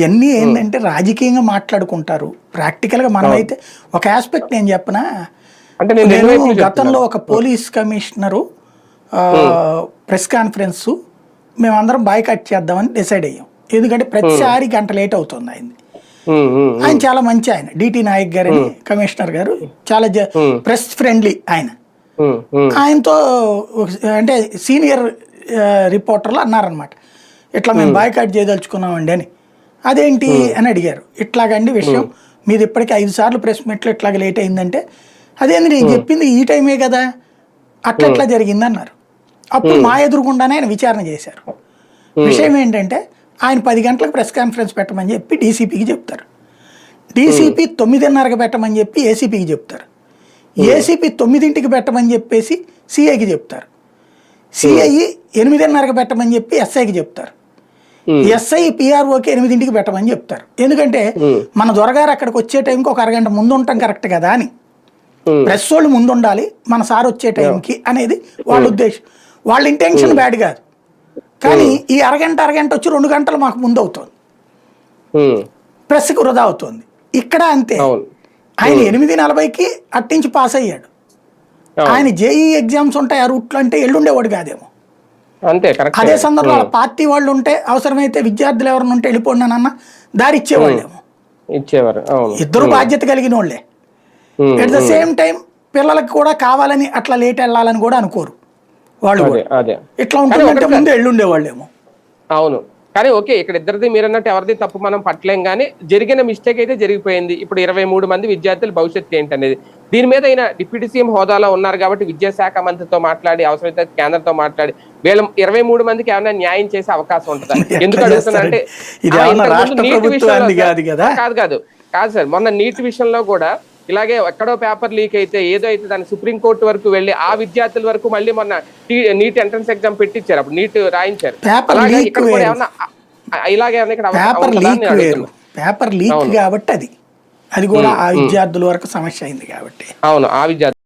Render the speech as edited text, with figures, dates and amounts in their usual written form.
ఇవన్నీ ఏంటంటే రాజకీయంగా మాట్లాడుకుంటారు. ప్రాక్టికల్గా మనమైతే ఒక ఆస్పెక్ట్ నేను చెప్పనా, అంటే నేను గతంలో ఒక పోలీస్ కమిషనరు ప్రెస్ కాన్ఫరెన్స్ మేమందరం బాయ్కాట్ చేద్దామని డిసైడ్ అయ్యాం. ఎందుకంటే ప్రతిసారి గంట లేట్ అవుతుంది అయింది. ఆయన చాలా మంచి ఆయన, డిటి నాయక్ గారు అని కమిషనర్ గారు, చాలా ప్రెస్ ఫ్రెండ్లీ ఆయన. ఆయనతో అంటే సీనియర్ రిపోర్టర్లు అన్నారనమాట, ఇట్లా మేము బాయ్కాట్ చేయదలుచుకున్నామండి అని. అదేంటి అని అడిగారు. ఇట్లాగండి విషయం, మీది ఇప్పటికీ 5 సార్లు ప్రెస్ మీట్లో ఇట్లాగ లేట్ అయిందంటే, అదేంది నేను చెప్పింది ఈ టైమే కదా, అట్లా జరిగింది అన్నారు. అప్పుడు మా ఎదురుగుండానే ఆయన విచారణ చేశారు. విషయం ఏంటంటే ఆయన 10 గంటలకు ప్రెస్ కాన్ఫరెన్స్ పెట్టమని చెప్పి డీసీపీకి చెప్తారు, డీసీపీ 9:30కి పెట్టమని చెప్పి ఏసీపీకి చెప్తారు, ఏసీపీ 9ంటికి పెట్టమని చెప్పేసి సిఐకి చెప్తారు, సిఐ 8:30కి పెట్టమని చెప్పి ఎస్ఐకి చెప్తారు, ఎస్ఐ పిఆర్ఓకి 8ంటికి పెట్టమని చెప్తారు. ఎందుకంటే మన దొరగారు అక్కడికి వచ్చే టైంకి ఒక అరగంట ముందు ఉంటాం కరెక్ట్ కదా అని. ప్రెస్ వాళ్ళు ముందు ఉండాలి మన సార్ వచ్చే టైంకి అనేది వాళ్ళ ఉద్దేశం. వాళ్ళ ఇంటెన్షన్ బ్యాడ్ కాదు, కానీ ఈ అరగంట వచ్చి 2 గంటలు మాకు ముందు అవుతుంది, ప్రెస్కి వృధా అవుతుంది. ఇక్కడ అంతే, ఆయన 8:40కి అట్టించి పాస్ అయ్యాడు. ఆయన జేఈ ఎగ్జామ్స్ ఉంటాయి ఆ రూట్లో అంటే ఎల్లుండేవాడు కాదేమో. అదే సందర్భంలో వాళ్ళ పార్టీ వాళ్ళు ఉంటే అవసరమైతే విద్యార్థులు ఎవరైనా ఉంటే వెళ్ళిపోండి అన్న దారి ఇచ్చేవాళ్ళేమో. ఇద్దరు బాధ్యత కలిగిన వాళ్ళే. ఎట్ ద సేమ్ టైం పిల్లలకు కూడా కావాలని అట్లా లేట్ వెళ్ళాలని కూడా అనుకోరు వాళ్ళు. ఇట్లా ఉంటుందంటే ముందు ఎల్లుండేవాళ్ళేమో. అవును, కానీ ఓకే, ఇక్కడ ఇద్దరిది మీరు అన్నట్టు ఎవరిది తప్పు మనం పట్టలేం, కానీ జరిగిన మిస్టేక్ అయితే జరిగిపోయింది. ఇప్పుడు 23 మంది విద్యార్థుల భవిష్యత్తు ఏంటనేది దీని మీద అయినా డిప్యూటీ సీఎం హోదాలో ఉన్నారు కాబట్టి విద్యాశాఖ మంత్రితో మాట్లాడి అవసరమైతే కేంద్రంతో మాట్లాడి వీళ్ళ 23 మందికి ఏమైనా న్యాయం చేసే అవకాశం ఉంటుందా? ఎందుకు అడుగుతున్నా అంటే కాదు సార్, మొన్న నీట్ విషయంలో కూడా ఇలాగే ఎక్కడో పేపర్ లీక్ అయితే ఏదో అయితే దాన్ని సుప్రీంకోర్టు వరకు వెళ్ళి ఆ విద్యార్థుల వరకు మళ్ళీ మొన్న నీట్ ఎంట్రన్స్ ఎగ్జామ్ పెట్టించారు, అప్పుడు నీట్ రాయించారు. అలాగే ఇక్కడ కూడా ఏమన్నా ఇలాగే పేపర్ లీక్ కాబట్టి అది కూడా ఆ విద్యార్థుల వరకు సమస్య అయింది కాబట్టి. అవును, ఆ విద్యార్థులు